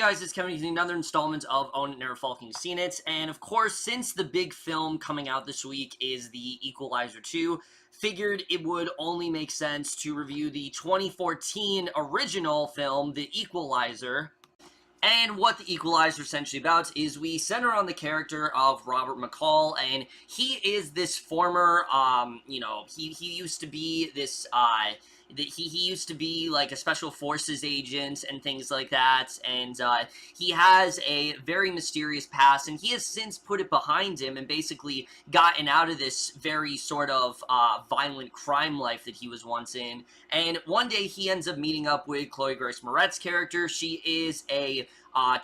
guys, it's Kevin with another installment of Own It, Never Falking, Seen It, and of course, since the big film coming out this week is the Equalizer 2, figured it would only make sense to review the 2014 original film, The Equalizer. And what The Equalizer is essentially about is we center on the character of Robert McCall, and he is this former, he used to be this, he used to be like a special forces agent and things like that, and he has a very mysterious past, and he has since put it behind him and basically gotten out of this very sort of violent crime life that he was once in. And one day he ends up meeting up with Chloë Moretz's character. She is a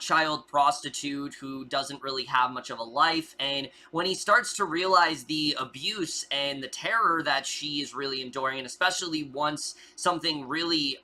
child prostitute who doesn't really have much of a life, and when he starts to realize the abuse and the terror that she is really enduring, and especially once something really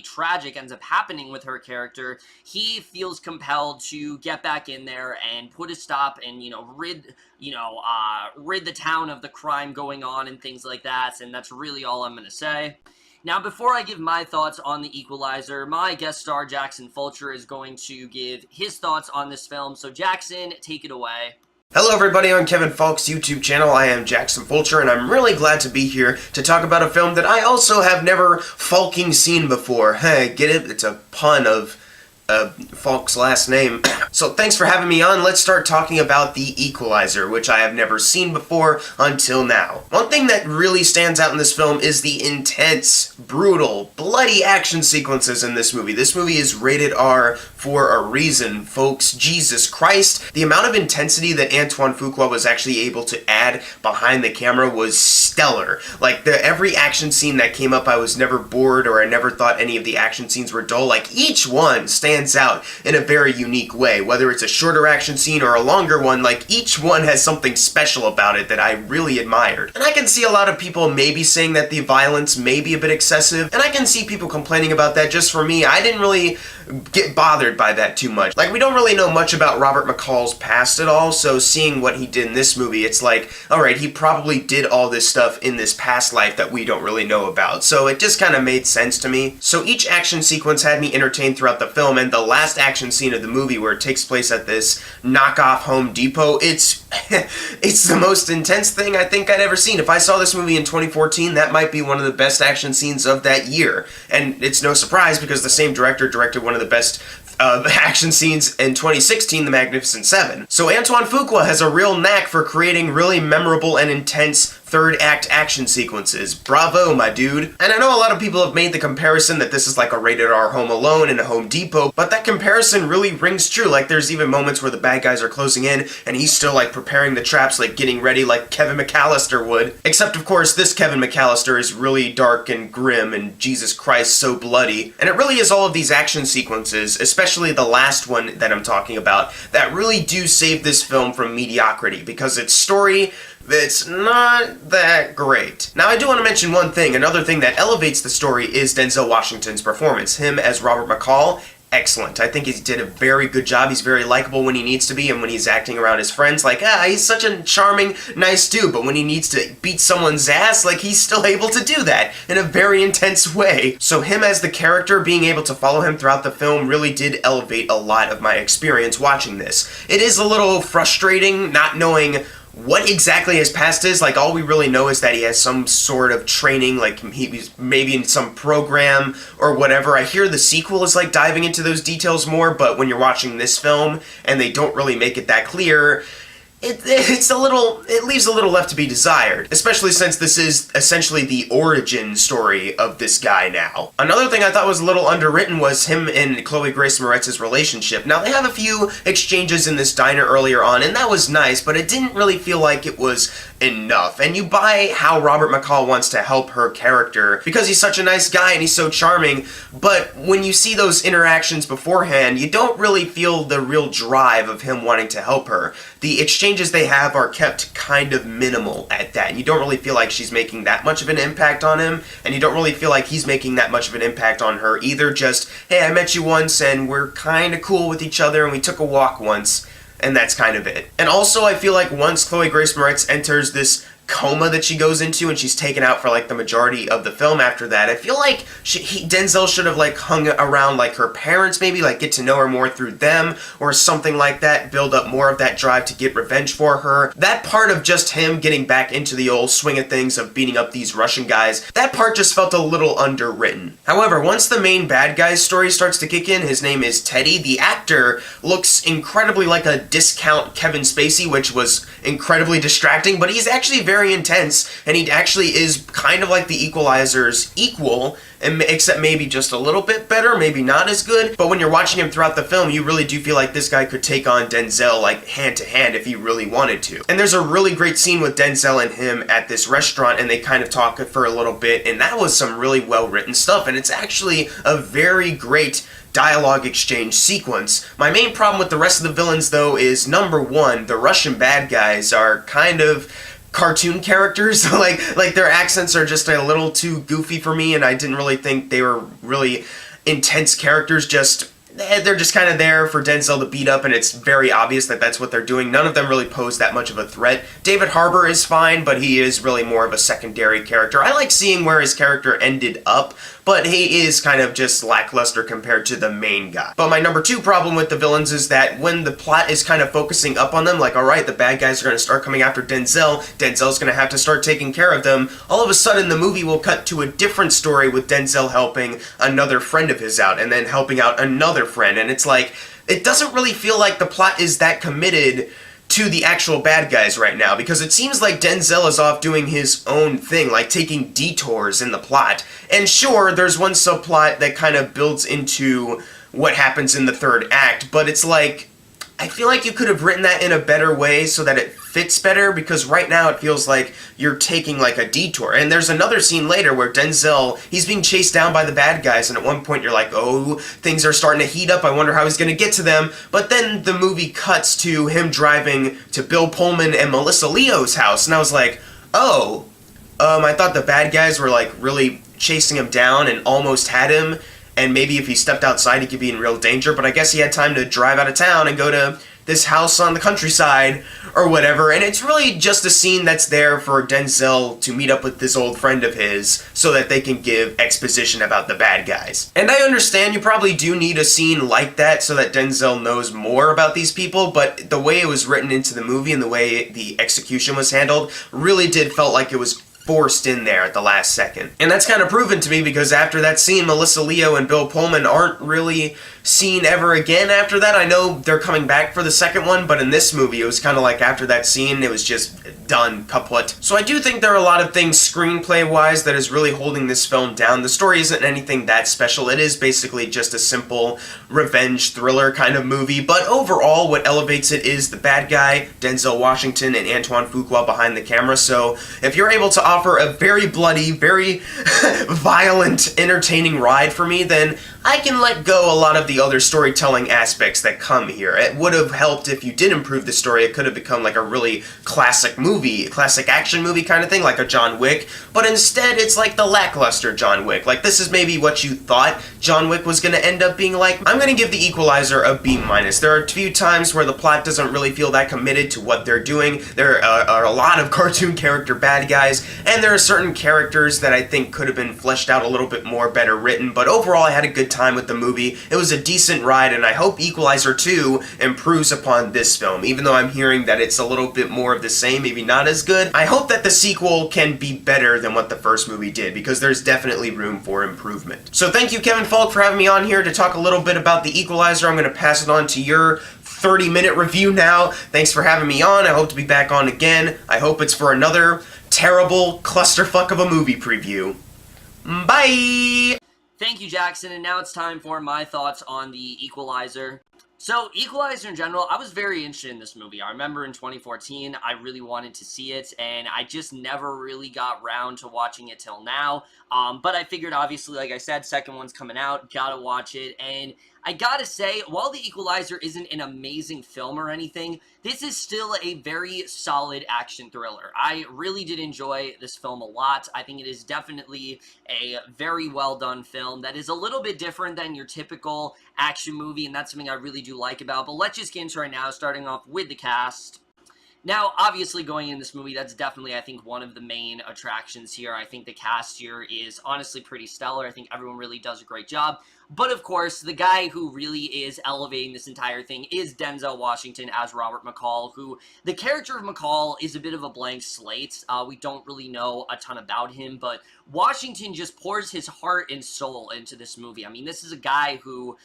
tragic ends up happening with her character, he feels compelled to get back in there and put a stop and, rid the town of the crime going on and things like that, and that's really all I'm gonna say. Now, before I give my thoughts on The Equalizer, my guest star, Jackson Fulcher, is going to give his thoughts on this film. So, Jackson, take it away. Hello everybody, on Kevin Falk's YouTube channel. I am Jackson Fulcher, and I'm really glad to be here to talk about a film that I also have never Falking seen before. Hey, get it? It's a pun of Falk's last name. So thanks for having me on. Let's start talking about The Equalizer, which I have never seen before until now. One thing that really stands out in this film is the intense, brutal, bloody action sequences in this movie. This movie is rated R for a reason, folks. Jesus Christ. The amount of intensity that Antoine Fuqua was actually able to add behind the camera was stellar. Like, every action scene that came up, I was never bored, or I never thought any of the action scenes were dull. Like, each one stands out in a very unique way. Whether it's a shorter action scene or a longer one, like, each one has something special about it that I really admired. And I can see a lot of people maybe saying that the violence may be a bit excessive, and I can see people complaining about that. Just for me, I didn't really get bothered by that too much. Like, we don't really know much about Robert McCall's past at all, so seeing what he did in this movie, it's like, alright, he probably did all this stuff in this past life that we don't really know about. So it just kind of made sense to me. So each action sequence had me entertained throughout the film, and the last action scene of the movie, where it takes place at this knockoff Home Depot, it's the most intense thing I think I'd ever seen. If I saw this movie in 2014, that might be one of the best action scenes of that year. And it's no surprise, because the same director directed one of the best action scenes in 2016, The Magnificent Seven. So Antoine Fuqua has a real knack for creating really memorable and intense third act action sequences. Bravo, my dude. And I know a lot of people have made the comparison that this is like a rated R Home Alone in a Home Depot, but that comparison really rings true. Like, there's even moments where the bad guys are closing in and he's still like preparing the traps, like getting ready like Kevin McAllister would. Except of course this Kevin McAllister is really dark and grim and Jesus Christ so bloody. And it really is all of these action sequences, especially the last one that I'm talking about, that really do save this film from mediocrity, because its story, it's not that great. Now, I do want to mention one thing. Another thing that elevates the story is Denzel Washington's performance. Him as Robert McCall, excellent. I think he did a very good job. He's very likable when he needs to be, and when he's acting around his friends, like, he's such a charming, nice dude, but when he needs to beat someone's ass, like, he's still able to do that in a very intense way. So him as the character, being able to follow him throughout the film, really did elevate a lot of my experience watching this. It is a little frustrating not knowing what exactly his past is. Like, all we really know is that he has some sort of training, like he was maybe in some program or whatever. I hear the sequel is like diving into those details more, but when you're watching this film and they don't really make it that clear, it leaves a little left to be desired, especially since this is essentially the origin story of this guy now. Another thing I thought was a little underwritten was him and Chloë Moretz's relationship. Now, they have a few exchanges in this diner earlier on, and that was nice, but it didn't really feel like it was enough. And you buy how Robert McCall wants to help her character because he's such a nice guy and he's so charming, but when you see those interactions beforehand, you don't really feel the real drive of him wanting to help her. The exchanges they have are kept kind of minimal at that, and you don't really feel like she's making that much of an impact on him, and you don't really feel like he's making that much of an impact on her either. Just, hey, I met you once and we're kind of cool with each other and we took a walk once, and that's kind of it. And also, I feel like once Chloë Moretz enters this coma that she goes into, and she's taken out for like the majority of the film after that. I feel like Denzel should have like hung around like her parents, maybe like get to know her more through them or something like that, build up more of that drive to get revenge for her. That part of just him getting back into the old swing of things of beating up these Russian guys, that part just felt a little underwritten. However, once the main bad guy's story starts to kick in, his name is Teddy, the actor looks incredibly like a discount Kevin Spacey, which was incredibly distracting, but he's actually very intense, and he actually is kind of like the Equalizer's equal, except maybe just a little bit better, maybe not as good. But when you're watching him throughout the film, you really do feel like this guy could take on Denzel like hand to hand if he really wanted to. And there's a really great scene with Denzel and him at this restaurant, and they kind of talk for a little bit, and that was some really well written stuff, and it's actually a very great dialogue exchange sequence. My main problem with the rest of the villains though is, number one, the Russian bad guys are kind of cartoon characters. like their accents are just a little too goofy for me, and I didn't really think they were really intense characters. They're just kind of there for Denzel to beat up, and it's very obvious that that's what they're doing. None of them really pose that much of a threat. David Harbour is fine, but he is really more of a secondary character. I like seeing where his character ended up, but he is kind of just lackluster compared to the main guy. But my number two problem with the villains is that when the plot is kind of focusing up on them, like, alright, the bad guys are going to start coming after Denzel's going to have to start taking care of them, all of a sudden the movie will cut to a different story with Denzel helping another friend of his out, and then helping out another friend, and it's like, it doesn't really feel like the plot is that committed to the actual bad guys right now, because it seems like Denzel is off doing his own thing, like taking detours in the plot. And sure, there's one subplot that kind of builds into what happens in the third act, but it's like, I feel like you could have written that in a better way so that it fits better, because right now it feels like you're taking like a detour. And there's another scene later where Denzel, he's being chased down by the bad guys, and at one point you're like, oh, things are starting to heat up, I wonder how he's going to get to them. But then the movie cuts to him driving to Bill Pullman and Melissa Leo's house, and I was like, oh, I thought the bad guys were like really chasing him down and almost had him, and maybe if he stepped outside he could be in real danger, but I guess he had time to drive out of town and go to this house on the countryside or whatever, and it's really just a scene that's there for Denzel to meet up with this old friend of his so that they can give exposition about the bad guys. And I understand you probably do need a scene like that so that Denzel knows more about these people, but the way it was written into the movie and the way the execution was handled really did felt like it was forced in there at the last second. And that's kind of proven to me because after that scene, Melissa Leo and Bill Pullman aren't really seen ever again after that. I know they're coming back for the second one, but in this movie it was kind of like after that scene it was just done, kaput. So I do think there are a lot of things screenplay-wise that is really holding this film down. The story isn't anything that special. It is basically just a simple revenge thriller kind of movie, but overall what elevates it is the bad guy, Denzel Washington, and Antoine Fuqua behind the camera. So if you're able to offer a very bloody, very violent, entertaining ride for me, then I can let go a lot of the other storytelling aspects that come here. It would have helped if you did improve the story. It could have become like a really classic movie, classic action movie kind of thing, like a John Wick, but instead it's like the lackluster John Wick. Like, this is maybe what you thought John Wick was going to end up being like. I'm going to give the Equalizer a B-. There are a few times where the plot doesn't really feel that committed to what they're doing. There are a lot of cartoon character bad guys, and there are certain characters that I think could have been fleshed out a little bit more, better written, but overall I had a good time with the movie. It was a decent ride, and I hope Equalizer 2 improves upon this film. Even though I'm hearing that it's a little bit more of the same, maybe not as good, I hope that the sequel can be better than what the first movie did, because there's definitely room for improvement. So thank you, Kevin Falk, for having me on here to talk a little bit about the Equalizer. I'm going to pass it on to your 30-minute review now. Thanks for having me on. I hope to be back on again. I hope it's for another terrible clusterfuck of a movie preview. Bye! Thank you, Jackson, and now it's time for my thoughts on the Equalizer. So, Equalizer in general, I was very interested in this movie. I remember in 2014, I really wanted to see it, and I just never really got round to watching it till now. But I figured, obviously, like I said, second one's coming out, gotta watch it, and I gotta say, while The Equalizer isn't an amazing film or anything, this is still a very solid action thriller. I really did enjoy this film a lot. I think it is definitely a very well done film that is a little bit different than your typical action movie, and that's something I really do like about. But let's just get into it right now, starting off with the cast. Now, obviously, going in this movie, that's definitely, I think, one of the main attractions here. I think the cast here is honestly pretty stellar. I think everyone really does a great job. But, of course, the guy who really is elevating this entire thing is Denzel Washington as Robert McCall, who, the character of McCall is a bit of a blank slate. We don't really know a ton about him, but Washington just pours his heart and soul into this movie. I mean, this is a guy who...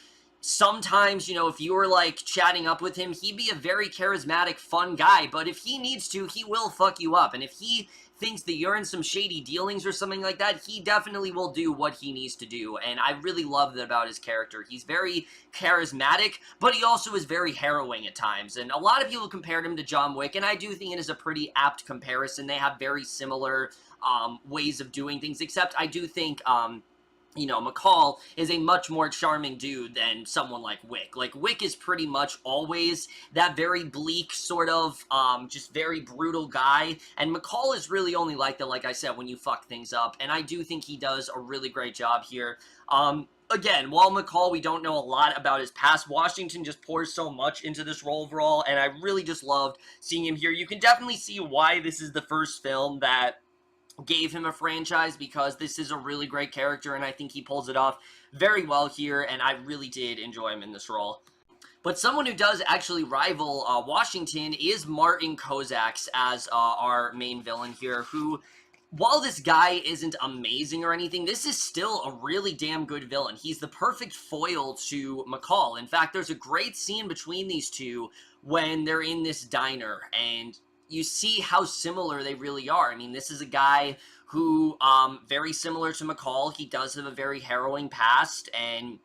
sometimes, you know, if you were, like, chatting up with him, he'd be a very charismatic, fun guy, but if he needs to, he will fuck you up, and if he thinks that you're in some shady dealings or something like that, he definitely will do what he needs to do, and I really love that about his character. He's very charismatic, but he also is very harrowing at times, and a lot of people compared him to John Wick, and I do think it is a pretty apt comparison. They have very similar, ways of doing things, except I do think, you know, McCall is a much more charming dude than someone like Wick. Like, Wick is pretty much always that very bleak, sort of, just very brutal guy, and McCall is really only like that, like I said, when you fuck things up, and I do think he does a really great job here. Again, while McCall, we don't know a lot about his past, Washington just pours so much into this role overall, and I really just loved seeing him here. You can definitely see why this is the first film that gave him a franchise, because this is a really great character, and I think he pulls it off very well here, and I really did enjoy him in this role. But someone who does actually rival Washington is Marton Kozak as our main villain here, who, while this guy isn't amazing or anything, this is still a really damn good villain. He's the perfect foil to McCall. In fact, there's a great scene between these two when they're in this diner, and you see how similar they really are. I mean, this is a guy who, very similar to McCall, he does have a very harrowing past, and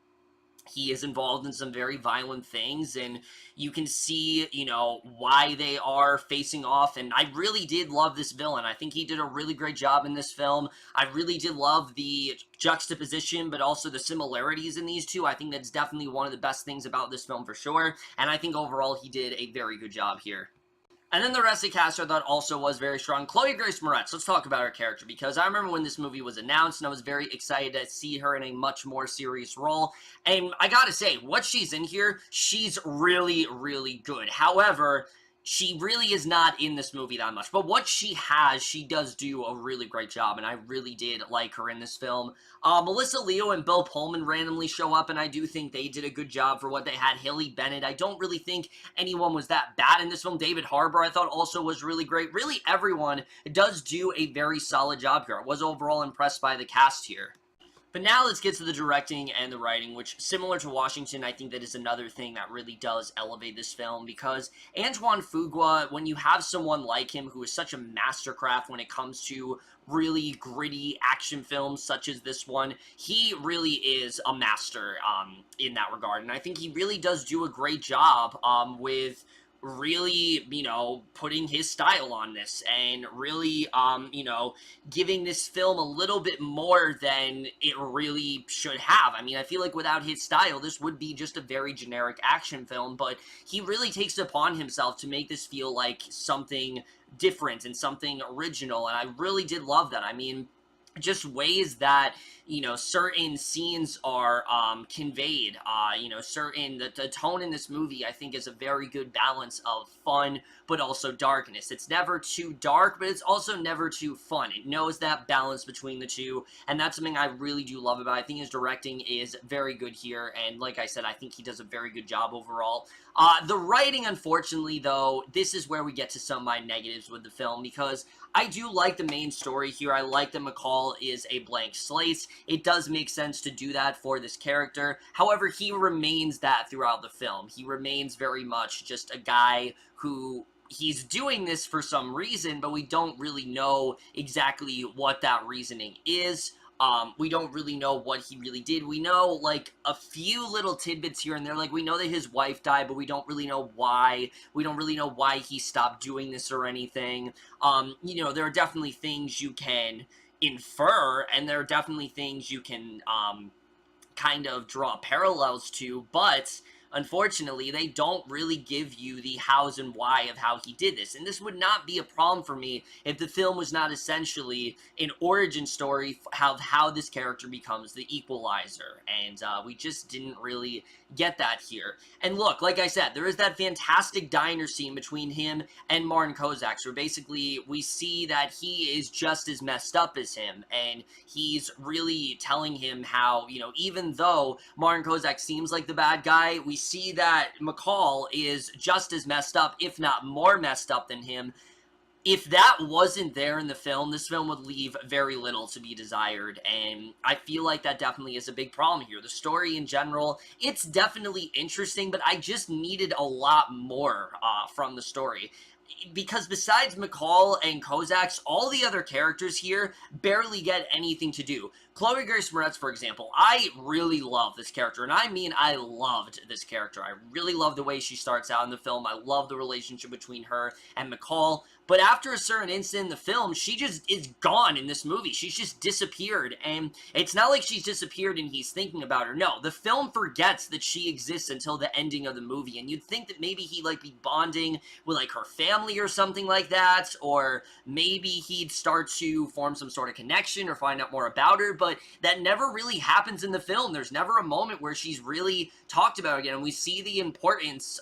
he is involved in some very violent things, and you can see, you know, why they are facing off, and I really did love this villain. I think he did a really great job in this film. I really did love the juxtaposition, but also the similarities in these two. I think that's definitely one of the best things about this film for sure, and I think overall he did a very good job here. And then the rest of the cast I thought also was very strong. Chloë Grace Moretz, let's talk about her character, because I remember when this movie was announced, and I was very excited to see her in a much more serious role. And I gotta say, what she's in here, she's really, really good. However, she really is not in this movie that much, but what she has, she does do a really great job, and I really did like her in this film. Melissa Leo and Bill Pullman randomly show up, and I do think they did a good job for what they had. Haley Bennett, I don't really think anyone was that bad in this film. David Harbour, I thought also was really great. Really, everyone does do a very solid job here. I was overall impressed by the cast here. But now let's get to the directing and the writing, which, similar to Washington, I think that is another thing that really does elevate this film, because Antoine Fuqua, when you have someone like him who is such a mastercraft when it comes to really gritty action films such as this one, he really is a master in that regard, and I think he really does do a great job with really, you know, putting his style on this, and really, you know, giving this film a little bit more than it really should have. I mean, I feel like without his style, this would be just a very generic action film, but he really takes it upon himself to make this feel like something different and something original, and I really did love that. I mean, just ways that, you know, certain scenes are conveyed, you know, the tone in this movie, I think, is a very good balance of fun, but also darkness. It's never too dark, but it's also never too fun. It knows that balance between the two, and that's something I really do love about it. I think his directing is very good here, and like I said, I think he does a very good job overall. The writing, unfortunately, though, this is where we get to some of my negatives with the film, because I do like the main story here. I like that McCall is a blank slate. It does make sense to do that for this character. However, he remains that throughout the film. He remains very much just a guy who, he's doing this for some reason, but we don't really know exactly what that reasoning is. We don't really know what he really did. We know, like, a few little tidbits here and there. Like, we know that his wife died, but we don't really know why. We don't really know why he stopped doing this or anything. You know, there are definitely things you can infer, and there are definitely things you can, kind of draw parallels to, but unfortunately, they don't really give you the hows and why of how he did this. And this would not be a problem for me if the film was not essentially an origin story of how this character becomes the Equalizer. And we just didn't really get that here. And look, like I said, there is that fantastic diner scene between him and Marton Kozak, where basically we see that he is just as messed up as him, and he's really telling him how, you know, even though Marton Kozak seems like the bad guy, we see that McCall is just as messed up, if not more messed up than him. If that wasn't there in the film, this film would leave very little to be desired, and I feel like that definitely is a big problem here. The story in general, it's definitely interesting, but I just needed a lot more from the story. Because besides McCall and Kozak's, all the other characters here barely get anything to do. Chloë Grace Moretz, for example, I really love this character, and I mean I loved this character. I really love the way she starts out in the film. I love the relationship between her and McCall, but after a certain instant in the film, she just is gone in this movie. She's just disappeared, and it's not like she's disappeared and he's thinking about her. No, the film forgets that she exists until the ending of the movie, and you'd think that maybe he'd, like, be bonding with, like, her family or something like that, or maybe he'd start to form some sort of connection or find out more about her, but that never really happens in the film. There's never a moment where she's really talked about again, and we see the importance,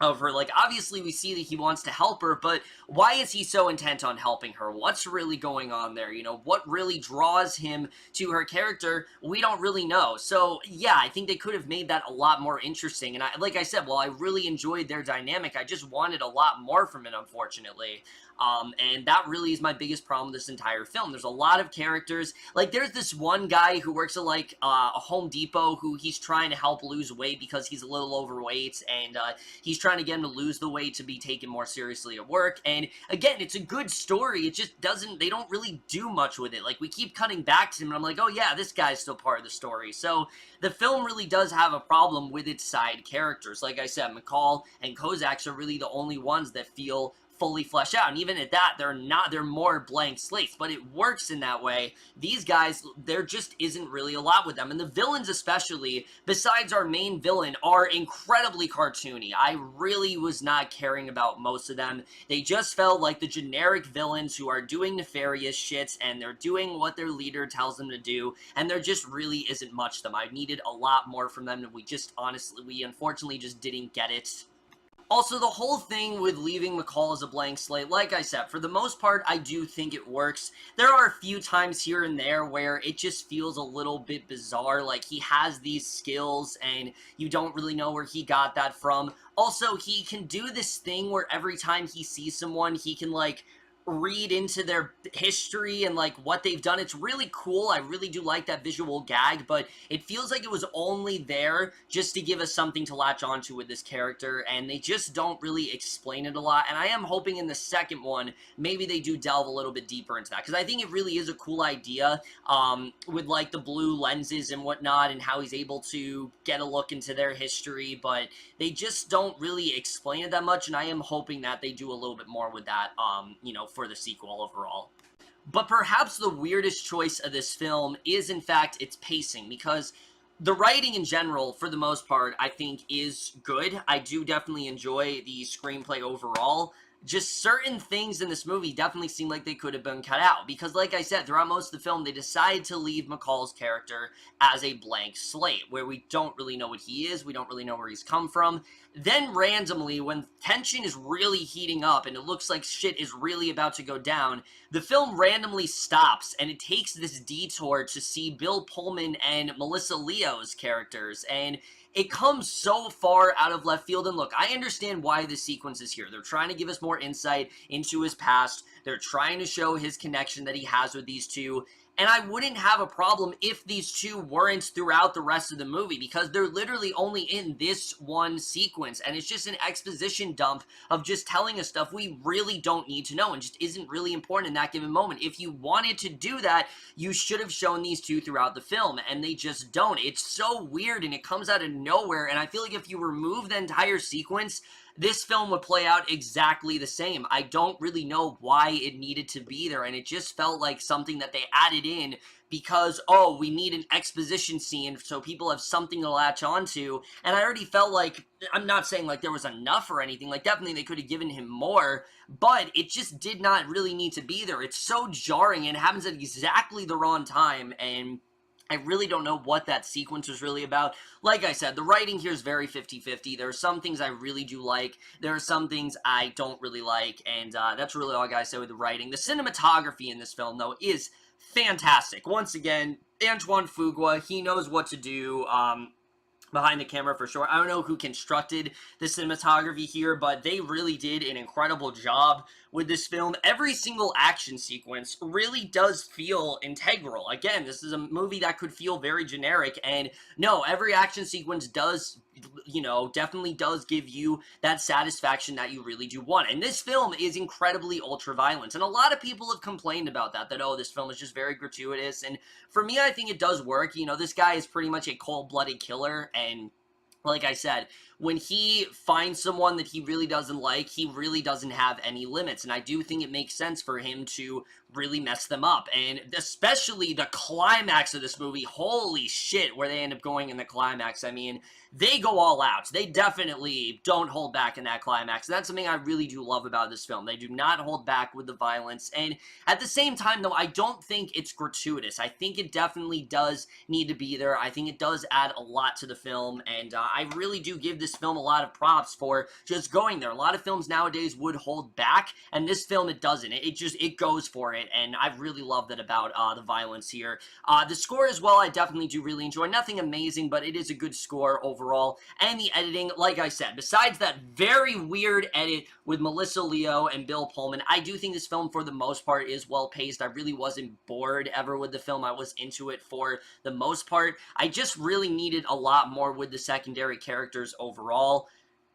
of her. Like, obviously we see that he wants to help her, but why is he so intent on helping her? What's really going on there? You know, what really draws him to her character? We don't really know. So yeah, I think they could have made that a lot more interesting, and like I said, while I really enjoyed their dynamic, I just wanted a lot more from it, unfortunately. And that really is my biggest problem with this entire film. There's a lot of characters. Like, there's this one guy who works at, like, a Home Depot who he's trying to help lose weight because he's a little overweight, and he's trying to get him to lose the weight to be taken more seriously at work. And again, it's a good story. It just doesn't, they don't really do much with it. Like, we keep cutting back to him, and I'm like, oh yeah, this guy's still part of the story. So the film really does have a problem with its side characters. Like I said, McCall and Kozak are really the only ones that feel fully fleshed out, and even at that, they're more blank slates, but it works in that way. These guys, there just isn't really a lot with them, and the villains especially, besides our main villain, are incredibly cartoony. I really was not caring about most of them. They just felt like the generic villains who are doing nefarious shit, and they're doing what their leader tells them to do, and there just really isn't much of them. I needed a lot more from them, and we unfortunately just didn't get it. Also, the whole thing with leaving McCall as a blank slate, like I said, for the most part, I do think it works. There are a few times here and there where it just feels a little bit bizarre, like he has these skills and you don't really know where he got that from. Also, he can do this thing where every time he sees someone, he can, like, read into their history and, like, what they've done. It's really cool. I really do like that visual gag, but it feels like it was only there just to give us something to latch onto with this character, and they just don't really explain it a lot. And I am hoping in the second one, maybe they do delve a little bit deeper into that, because I think it really is a cool idea, with, like, the blue lenses and whatnot, and how he's able to get a look into their history, but they just don't really explain it that much, and I am hoping that they do a little bit more with that, you know, for the sequel overall. But perhaps the weirdest choice of this film is, in fact, its pacing, because the writing in general, for the most part, I think is good. I do definitely enjoy the screenplay overall. Just certain things in this movie definitely seem like they could have been cut out, because like I said, throughout most of the film, they decide to leave McCall's character as a blank slate, where we don't really know what he is, we don't really know where he's come from. Then randomly, when tension is really heating up and it looks like shit is really about to go down, the film randomly stops and it takes this detour to see Bill Pullman and Melissa Leo's characters, and it comes so far out of left field. And look, I understand why this sequence is here. They're trying to give us more insight into his past. They're trying to show his connection that he has with these two. And I wouldn't have a problem if these two weren't throughout the rest of the movie, because they're literally only in this one sequence, and it's just an exposition dump of just telling us stuff we really don't need to know and just isn't really important in that given moment. If you wanted to do that, you should have shown these two throughout the film, and they just don't. It's so weird, and it comes out of nowhere, and I feel like if you remove the entire sequence, this film would play out exactly the same. I don't really know why it needed to be there, and it just felt like something that they added in because, oh, we need an exposition scene so people have something to latch onto, and I already felt like, I'm not saying like there was enough or anything, like definitely they could have given him more, but it just did not really need to be there. It's so jarring and it happens at exactly the wrong time, and I really don't know what that sequence was really about. Like I said, the writing here is very 50-50. There are some things I really do like. There are some things I don't really like, and that's really all I gotta say with the writing. The cinematography in this film, though, is fantastic. Once again, Antoine Fuqua, he knows what to do behind the camera for sure. I don't know who constructed the cinematography here, but they really did an incredible job with this film. Every single action sequence really does feel integral. Again, this is a movie that could feel very generic, and no, every action sequence does, you know, definitely does give you that satisfaction that you really do want. And this film is incredibly ultra-violent, and a lot of people have complained about that, oh, this film is just very gratuitous, and for me, I think it does work. You know, this guy is pretty much a cold-blooded killer, and like I said, when he finds someone that he really doesn't like, he really doesn't have any limits, and I do think it makes sense for him to really mess them up, and especially the climax of this movie, holy shit, where they end up going in the climax. I mean, they go all out. They definitely don't hold back in that climax, and that's something I really do love about this film. They do not hold back with the violence, and at the same time, though, I don't think it's gratuitous. I think it definitely does need to be there. I think it does add a lot to the film, and I really do give this film a lot of props for just going there. A lot of films nowadays would hold back, and this film, it doesn't. It goes for it, and I really love that about the violence here. The score as well, I definitely do really enjoy. Nothing amazing, but it is a good score overall, and the editing, like I said, besides that very weird edit with Melissa Leo and Bill Pullman, I do think this film, for the most part, is well-paced. I really wasn't bored ever with the film. I was into it for the most part. I just really needed a lot more with the secondary characters overall.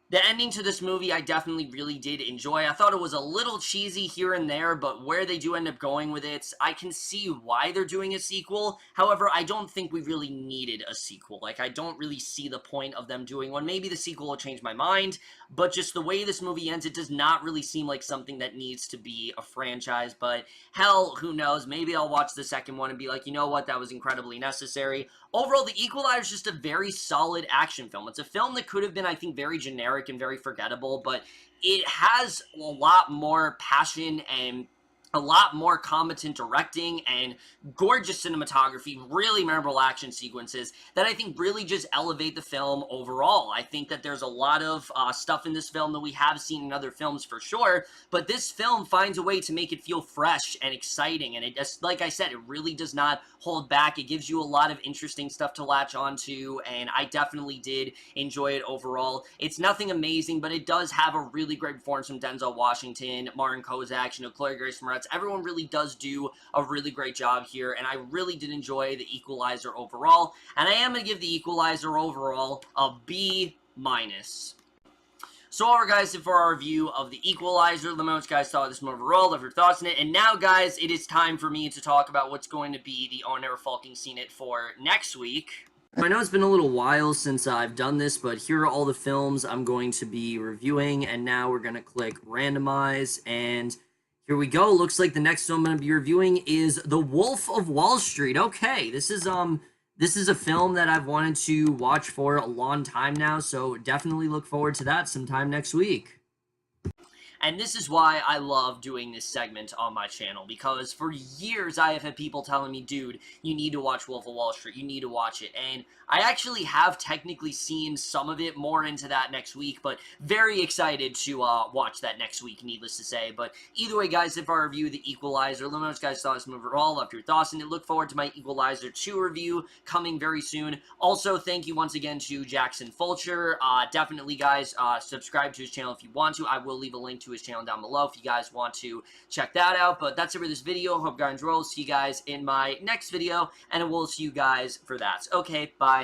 The ending to this movie, I definitely really did enjoy. I thought it was a little cheesy here and there, but where they do end up going with it, I can see why they're doing a sequel. However, I don't think we really needed a sequel. Like, I don't really see the point of them doing one. Maybe the sequel will change my mind, but just the way this movie ends, it does not really seem like something that needs to be a franchise. But hell, who knows? Maybe I'll watch the second one and be like, you know what, that was incredibly necessary. Overall, The Equalizer is just a very solid action film. It's a film that could have been, I think, very generic and very forgettable, but it has a lot more passion and a lot more competent directing and gorgeous cinematography, really memorable action sequences that I think really just elevate the film overall. I think that there's a lot of stuff in this film that we have seen in other films for sure, but this film finds a way to make it feel fresh and exciting, and it just, like I said, it really does not hold back. It gives you a lot of interesting stuff to latch onto, and I definitely did enjoy it overall. It's nothing amazing, but it does have a really great performance from Denzel Washington, Marton, Kozak, Chloë, Moretz. Everyone really does do a really great job here, and I really did enjoy The Equalizer overall, and I am going to give The Equalizer overall a B-. So alright guys, for our review of The Equalizer, let me know what you guys thought of this movie overall, love your thoughts on it, and now guys, it is time for me to talk about what's going to be the OINFSI Falking Scene It for next week. I know it's been a little while since I've done this, but here are all the films I'm going to be reviewing, and now we're going to click randomize, and here we go. Looks like the next film I'm going to be reviewing is The Wolf of Wall Street. Okay, this is a film that I've wanted to watch for a long time now, so definitely look forward to that sometime next week. And this is why I love doing this segment on my channel, because for years I have had people telling me, dude, you need to watch Wolf of Wall Street, you need to watch it, and I actually have technically seen some of it, more into that next week, but very excited to watch that next week, needless to say. But either way, guys, if I review The Equalizer, let me know what you guys thought of this movie overall, love your thoughts, and look forward to my Equalizer 2 review coming very soon. Also, thank you once again to Jackson Fulcher. Definitely, guys, subscribe to his channel if you want to. I will leave a link to his channel down below if you guys want to check that out. But that's it for this video. Hope you guys enjoy. See you guys in my next video, and I will see you guys for that. Okay, bye.